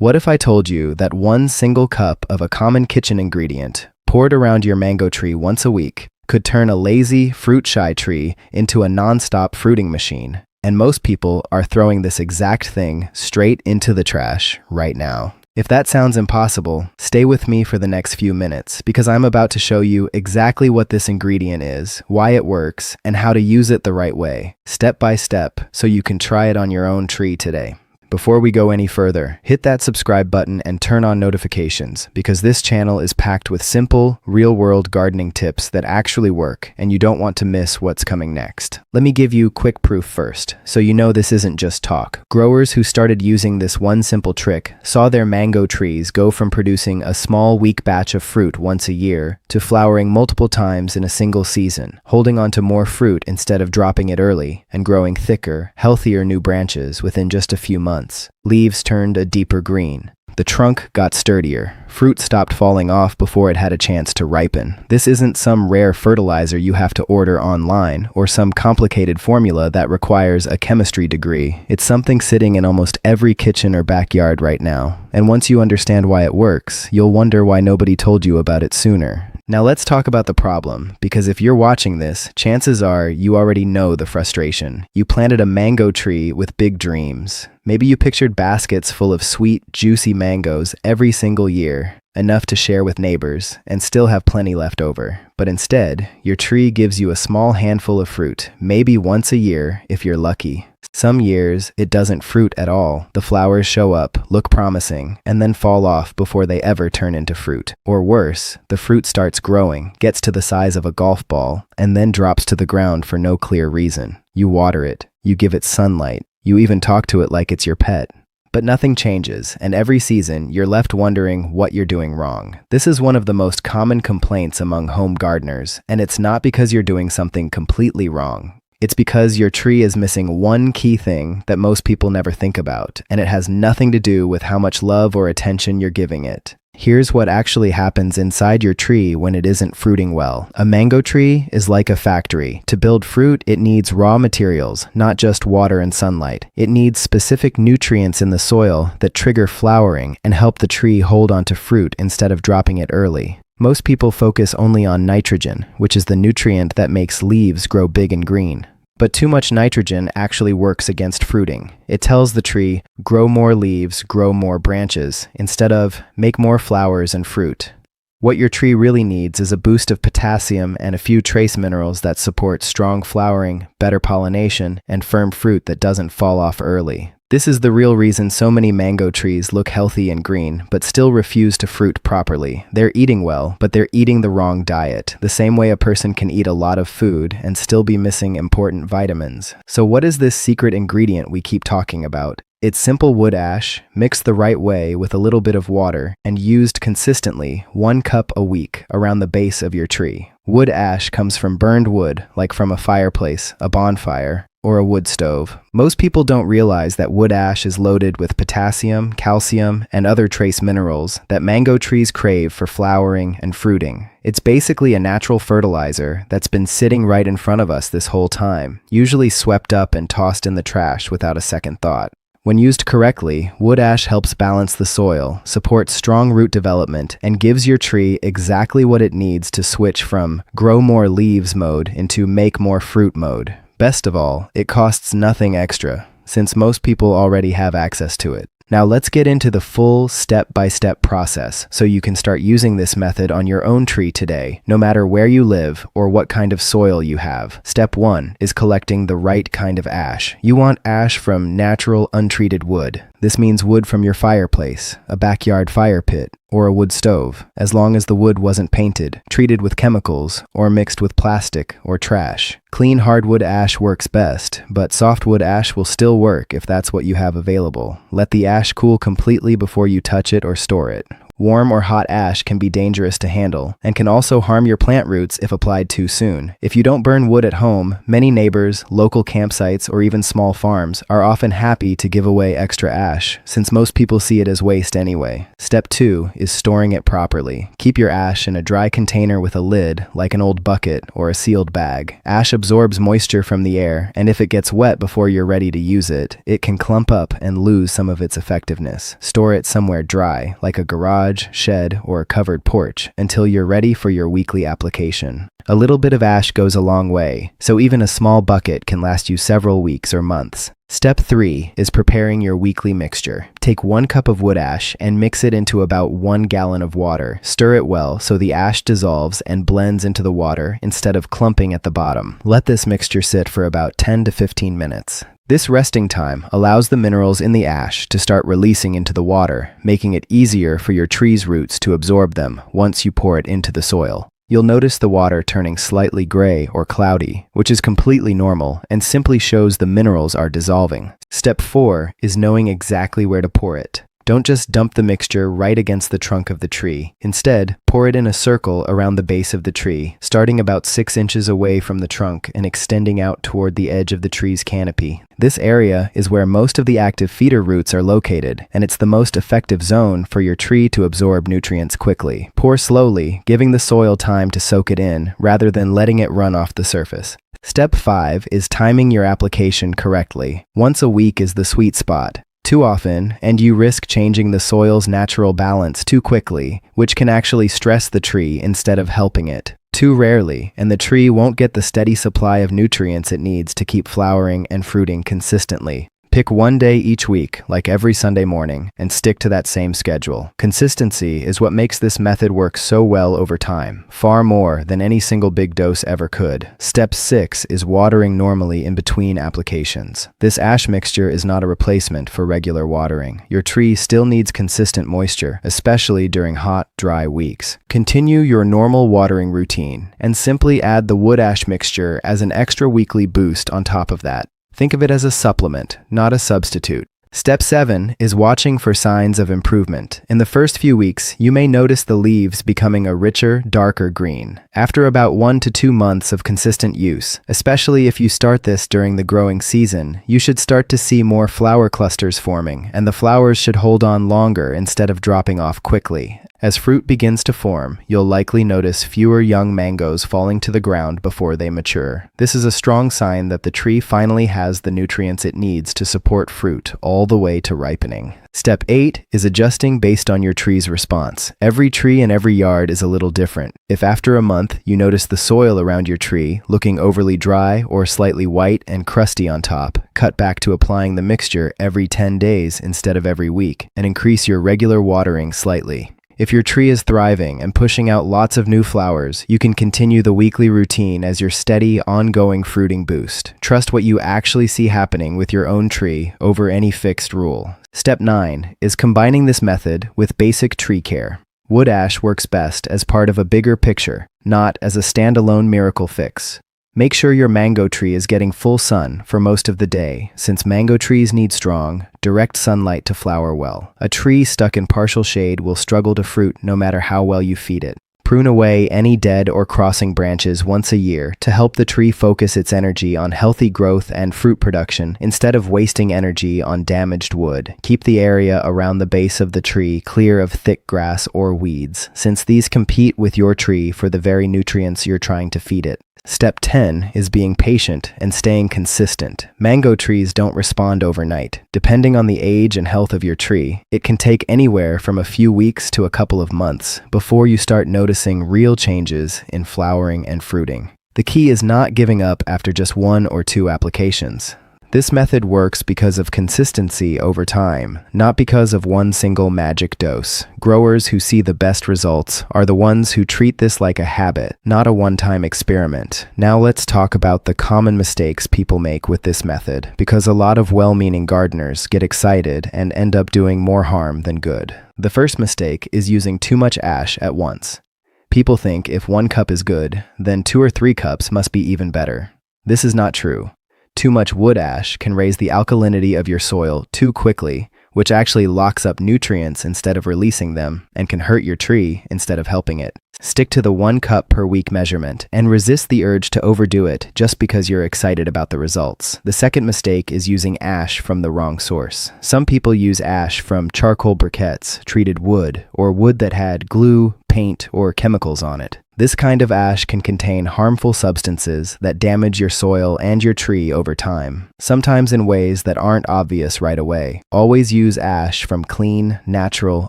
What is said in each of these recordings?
What if I told you that one single cup of a common kitchen ingredient, poured around your mango tree once a week, could turn a lazy, fruit-shy tree into a non-stop fruiting machine? And most people are throwing this exact thing straight into the trash right now. If that sounds impossible, stay with me for the next few minutes, because I'm about to show you exactly what this ingredient is, why it works, and how to use it the right way, step by step, so you can try it on your own tree today. Before we go any further, hit that subscribe button and turn on notifications, because this channel is packed with simple, real-world gardening tips that actually work, and you don't want to miss what's coming next. Let me give you quick proof first, so you know this isn't just talk. Growers who started using this one simple trick saw their mango trees go from producing a small, weak batch of fruit once a year to flowering multiple times in a single season, holding on to more fruit instead of dropping it early, and growing thicker, healthier new branches within just a few months. Leaves turned a deeper green. The trunk got sturdier. Fruit stopped falling off before it had a chance to ripen. This isn't some rare fertilizer you have to order online or some complicated formula that requires a chemistry degree. It's something sitting in almost every kitchen or backyard right now. And once you understand why it works, you'll wonder why nobody told you about it sooner. Now let's talk about the problem, because if you're watching this, chances are you already know the frustration. You planted a mango tree with big dreams. Maybe you pictured baskets full of sweet, juicy mangoes every single year, enough to share with neighbors, and still have plenty left over. But instead, your tree gives you a small handful of fruit, maybe once a year if you're lucky. Some years, it doesn't fruit at all. The flowers show up, look promising, and then fall off before they ever turn into fruit. Or worse, the fruit starts growing, gets to the size of a golf ball, and then drops to the ground for no clear reason. You water it, you give it sunlight, you even talk to it like it's your pet. But nothing changes, and every season, you're left wondering what you're doing wrong. This is one of the most common complaints among home gardeners, and it's not because you're doing something completely wrong. It's because your tree is missing one key thing that most people never think about, and it has nothing to do with how much love or attention you're giving it. Here's what actually happens inside your tree when it isn't fruiting well. A mango tree is like a factory. To build fruit, it needs raw materials, not just water and sunlight. It needs specific nutrients in the soil that trigger flowering and help the tree hold onto fruit instead of dropping it early. Most people focus only on nitrogen, which is the nutrient that makes leaves grow big and green. But too much nitrogen actually works against fruiting. It tells the tree, grow more leaves, grow more branches, instead of make more flowers and fruit. What your tree really needs is a boost of potassium and a few trace minerals that support strong flowering, better pollination, and firm fruit that doesn't fall off early. This is the real reason so many mango trees look healthy and green, but still refuse to fruit properly. They're eating well, but they're eating the wrong diet, the same way a person can eat a lot of food and still be missing important vitamins. So what is this secret ingredient we keep talking about? It's simple wood ash, mixed the right way with a little bit of water, and used consistently 1 cup a week around the base of your tree. Wood ash comes from burned wood, like from a fireplace, a bonfire, or a wood stove. Most people don't realize that wood ash is loaded with potassium, calcium, and other trace minerals that mango trees crave for flowering and fruiting. It's basically a natural fertilizer that's been sitting right in front of us this whole time, usually swept up and tossed in the trash without a second thought. When used correctly, wood ash helps balance the soil, supports strong root development, and gives your tree exactly what it needs to switch from grow more leaves mode into make more fruit mode. Best of all, it costs nothing extra, since most people already have access to it. Now let's get into the full step-by-step process so you can start using this method on your own tree today, no matter where you live or what kind of soil you have. Step 1 is collecting the right kind of ash. You want ash from natural, untreated wood. This means wood from your fireplace, a backyard fire pit, or a wood stove, as long as the wood wasn't painted, treated with chemicals, or mixed with plastic or trash. Clean hardwood ash works best, but softwood ash will still work if that's what you have available. Let the ash cool completely before you touch it or store it. Warm or hot ash can be dangerous to handle and can also harm your plant roots if applied too soon. If you don't burn wood at home, many neighbors, local campsites, or even small farms are often happy to give away extra ash, since most people see it as waste anyway. Step 2 is storing it properly. Keep your ash in a dry container with a lid, like an old bucket or a sealed bag. Ash absorbs moisture from the air, and if it gets wet before you're ready to use it, it can clump up and lose some of its effectiveness. Store it somewhere dry, like a garage, shed, or a covered porch, until you're ready for your weekly application. A little bit of ash goes a long way, so even a small bucket can last you several weeks or months. Step 3 is preparing your weekly mixture. Take 1 cup of wood ash and mix it into about 1 gallon of water. Stir it well so the ash dissolves and blends into the water instead of clumping at the bottom. Let this mixture sit for about 10 to 15 minutes. This resting time allows the minerals in the ash to start releasing into the water, making it easier for your tree's roots to absorb them once you pour it into the soil. You'll notice the water turning slightly gray or cloudy, which is completely normal and simply shows the minerals are dissolving. Step 4 is knowing exactly where to pour it. Don't just dump the mixture right against the trunk of the tree. Instead, pour it in a circle around the base of the tree, starting about 6 inches away from the trunk and extending out toward the edge of the tree's canopy. This area is where most of the active feeder roots are located, and it's the most effective zone for your tree to absorb nutrients quickly. Pour slowly, giving the soil time to soak it in, rather than letting it run off the surface. Step 5 is timing your application correctly. Once a week is the sweet spot. Too often, and you risk changing the soil's natural balance too quickly, which can actually stress the tree instead of helping it. Too rarely, and the tree won't get the steady supply of nutrients it needs to keep flowering and fruiting consistently. Pick one day each week, like every Sunday morning, and stick to that same schedule. Consistency is what makes this method work so well over time, far more than any single big dose ever could. Step 6 is watering normally in between applications. This ash mixture is not a replacement for regular watering. Your tree still needs consistent moisture, especially during hot, dry weeks. Continue your normal watering routine, and simply add the wood ash mixture as an extra weekly boost on top of that. Think of it as a supplement, not a substitute. Step 7 is watching for signs of improvement. In the first few weeks, you may notice the leaves becoming a richer, darker green. After about 1 to 2 months of consistent use, especially if you start this during the growing season, you should start to see more flower clusters forming, and the flowers should hold on longer instead of dropping off quickly. As fruit begins to form, you'll likely notice fewer young mangoes falling to the ground before they mature. This is a strong sign that the tree finally has the nutrients it needs to support fruit all the way to ripening. Step 8 is adjusting based on your tree's response. Every tree in every yard is a little different. If after a month you notice the soil around your tree looking overly dry or slightly white and crusty on top, cut back to applying the mixture every 10 days instead of every week, and increase your regular watering slightly. If your tree is thriving and pushing out lots of new flowers, you can continue the weekly routine as your steady, ongoing fruiting boost. Trust what you actually see happening with your own tree over any fixed rule. Step 9 is combining this method with basic tree care. Wood ash works best as part of a bigger picture, not as a standalone miracle fix. Make sure your mango tree is getting full sun for most of the day, since mango trees need strong, direct sunlight to flower well. A tree stuck in partial shade will struggle to fruit no matter how well you feed it. Prune away any dead or crossing branches once a year to help the tree focus its energy on healthy growth and fruit production instead of wasting energy on damaged wood. Keep the area around the base of the tree clear of thick grass or weeds, since these compete with your tree for the very nutrients you're trying to feed it. Step 10 is being patient and staying consistent. Mango trees don't respond overnight. Depending on the age and health of your tree, it can take anywhere from a few weeks to a couple of months before you start noticing real changes in flowering and fruiting. The key is not giving up after just 1 or 2 applications. This method works because of consistency over time, not because of one single magic dose. Growers who see the best results are the ones who treat this like a habit, not a one-time experiment. Now let's talk about the common mistakes people make with this method, because a lot of well-meaning gardeners get excited and end up doing more harm than good. The first mistake is using too much ash at once. People think if 1 cup is good, then 2 or 3 cups must be even better. This is not true. Too much wood ash can raise the alkalinity of your soil too quickly, which actually locks up nutrients instead of releasing them and can hurt your tree instead of helping it. Stick to the 1 cup per week measurement and resist the urge to overdo it just because you're excited about the results. The second mistake is using ash from the wrong source. Some people use ash from charcoal briquettes, treated wood, or wood that had glue, paint, or chemicals on it. This kind of ash can contain harmful substances that damage your soil and your tree over time, sometimes in ways that aren't obvious right away. Always use ash from clean, natural,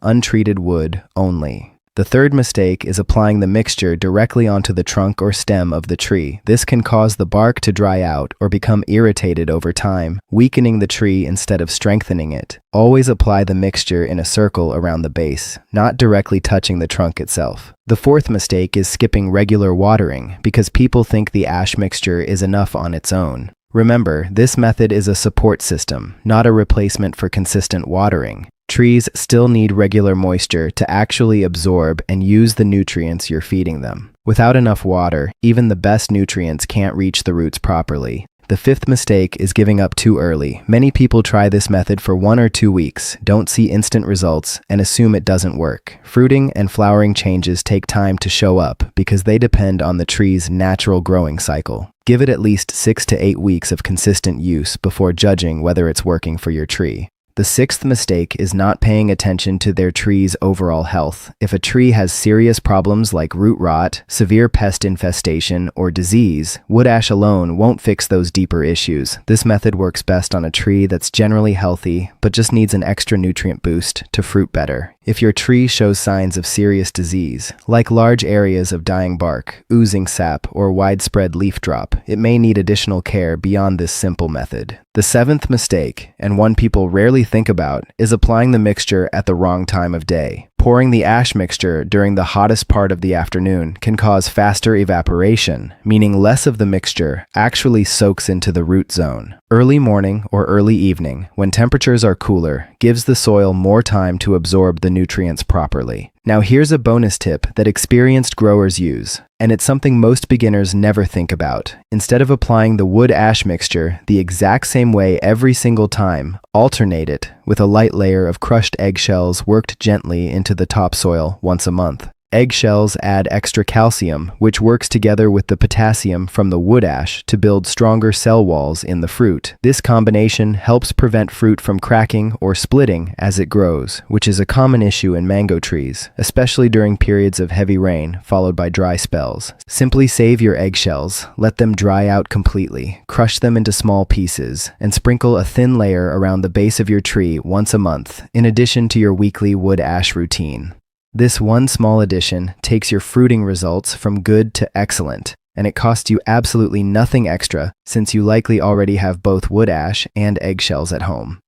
untreated wood only. The third mistake is applying the mixture directly onto the trunk or stem of the tree. This can cause the bark to dry out or become irritated over time, weakening the tree instead of strengthening it. Always apply the mixture in a circle around the base, not directly touching the trunk itself. The fourth mistake is skipping regular watering because people think the ash mixture is enough on its own. Remember, this method is a support system, not a replacement for consistent watering. Trees still need regular moisture to actually absorb and use the nutrients you're feeding them. Without enough water, even the best nutrients can't reach the roots properly. The fifth mistake is giving up too early. Many people try this method for 1 or 2 weeks, don't see instant results, and assume it doesn't work. Fruiting and flowering changes take time to show up because they depend on the tree's natural growing cycle. Give it at least 6 to 8 weeks of consistent use before judging whether it's working for your tree. The sixth mistake is not paying attention to their tree's overall health. If a tree has serious problems like root rot, severe pest infestation, or disease, wood ash alone won't fix those deeper issues. This method works best on a tree that's generally healthy, but just needs an extra nutrient boost to fruit better. If your tree shows signs of serious disease, like large areas of dying bark, oozing sap, or widespread leaf drop, it may need additional care beyond this simple method. The seventh mistake, and one people rarely think about, is applying the mixture at the wrong time of day. Pouring the ash mixture during the hottest part of the afternoon can cause faster evaporation, meaning less of the mixture actually soaks into the root zone. Early morning or early evening, when temperatures are cooler, gives the soil more time to absorb the nutrients properly. Now here's a bonus tip that experienced growers use, and it's something most beginners never think about. Instead of applying the wood ash mixture the exact same way every single time, alternate it with a light layer of crushed eggshells worked gently into the topsoil once a month. Eggshells add extra calcium, which works together with the potassium from the wood ash to build stronger cell walls in the fruit. This combination helps prevent fruit from cracking or splitting as it grows, which is a common issue in mango trees, especially during periods of heavy rain followed by dry spells. Simply save your eggshells, let them dry out completely, crush them into small pieces, and sprinkle a thin layer around the base of your tree once a month, in addition to your weekly wood ash routine. This one small addition takes your fruiting results from good to excellent, and it costs you absolutely nothing extra since you likely already have both wood ash and eggshells at home.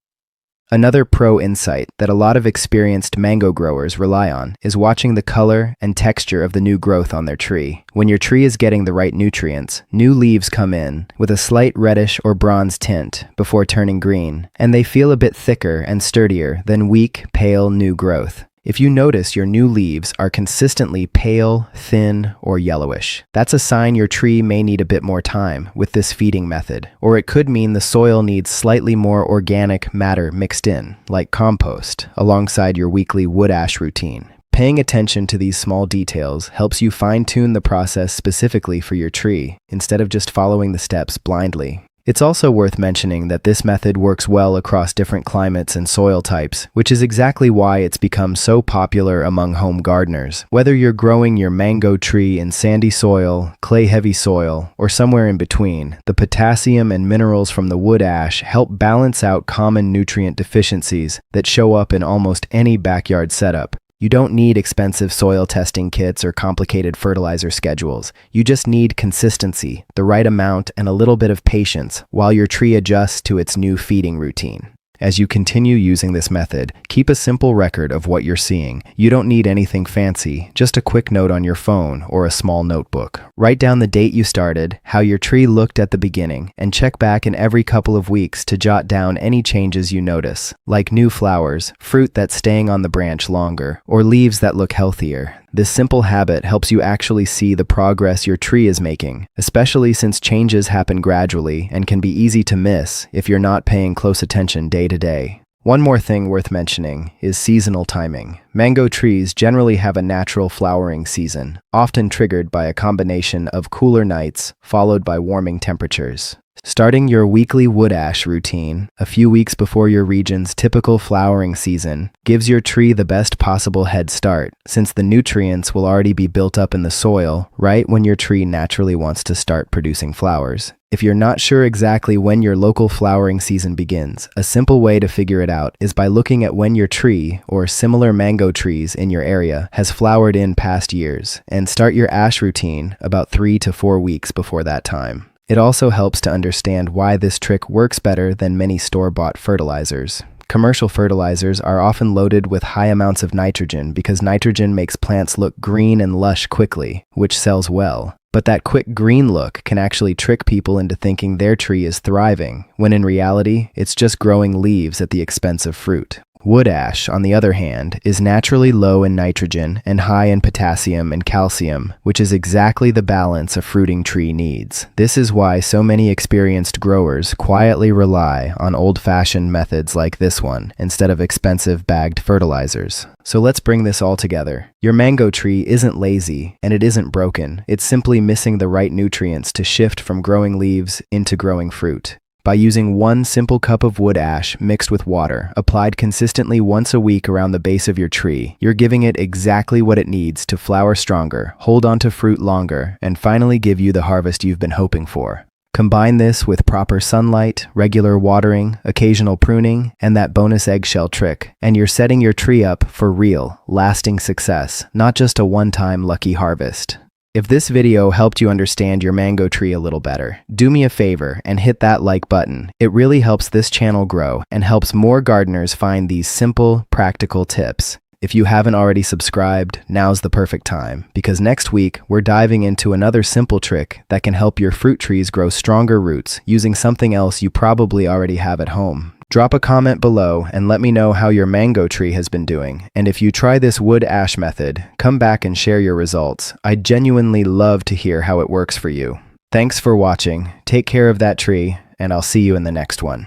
Another pro insight that a lot of experienced mango growers rely on is watching the color and texture of the new growth on their tree. When your tree is getting the right nutrients, new leaves come in with a slight reddish or bronze tint before turning green, and they feel a bit thicker and sturdier than weak, pale new growth. If you notice your new leaves are consistently pale, thin, or yellowish, that's a sign your tree may need a bit more time with this feeding method, or it could mean the soil needs slightly more organic matter mixed in, like compost, alongside your weekly wood ash routine. Paying attention to these small details helps you fine-tune the process specifically for your tree, instead of just following the steps blindly. It's also worth mentioning that this method works well across different climates and soil types, which is exactly why it's become so popular among home gardeners. Whether you're growing your mango tree in sandy soil, clay-heavy soil, or somewhere in between, the potassium and minerals from the wood ash help balance out common nutrient deficiencies that show up in almost any backyard setup. You don't need expensive soil testing kits or complicated fertilizer schedules. You just need consistency, the right amount, and a little bit of patience while your tree adjusts to its new feeding routine. As you continue using this method, keep a simple record of what you're seeing. You don't need anything fancy, just a quick note on your phone or a small notebook. Write down the date you started, how your tree looked at the beginning, and check back in every couple of weeks to jot down any changes you notice, like new flowers, fruit that's staying on the branch longer, or leaves that look healthier. This simple habit helps you actually see the progress your tree is making, especially since changes happen gradually and can be easy to miss if you're not paying close attention day to day. One more thing worth mentioning is seasonal timing. Mango trees generally have a natural flowering season, often triggered by a combination of cooler nights followed by warming temperatures. Starting your weekly wood ash routine a few weeks before your region's typical flowering season gives your tree the best possible head start, since the nutrients will already be built up in the soil right when your tree naturally wants to start producing flowers. If you're not sure exactly when your local flowering season begins, a simple way to figure it out is by looking at when your tree, or similar mango trees in your area, has flowered in past years, and start your ash routine about 3 to 4 weeks before that time. It also helps to understand why this trick works better than many store-bought fertilizers. Commercial fertilizers are often loaded with high amounts of nitrogen because nitrogen makes plants look green and lush quickly, which sells well. But that quick green look can actually trick people into thinking their tree is thriving, when in reality, it's just growing leaves at the expense of fruit. Wood ash, on the other hand, is naturally low in nitrogen and high in potassium and calcium, which is exactly the balance a fruiting tree needs. This is why so many experienced growers quietly rely on old-fashioned methods like this one instead of expensive bagged fertilizers. So let's bring this all together. Your mango tree isn't lazy and it isn't broken. It's simply missing the right nutrients to shift from growing leaves into growing fruit. By using 1 simple cup of wood ash mixed with water, applied consistently once a week around the base of your tree, you're giving it exactly what it needs to flower stronger, hold on to fruit longer, and finally give you the harvest you've been hoping for. Combine this with proper sunlight, regular watering, occasional pruning, and that bonus eggshell trick, and you're setting your tree up for real, lasting success, not just a one-time lucky harvest. If this video helped you understand your mango tree a little better, do me a favor and hit that like button. It really helps this channel grow and helps more gardeners find these simple, practical tips. If you haven't already subscribed, now's the perfect time, because next week we're diving into another simple trick that can help your fruit trees grow stronger roots using something else you probably already have at home. Drop a comment below and let me know how your mango tree has been doing. And if you try this wood ash method, come back and share your results. I'd genuinely love to hear how it works for you. Thanks for watching. Take care of that tree, and I'll see you in the next one.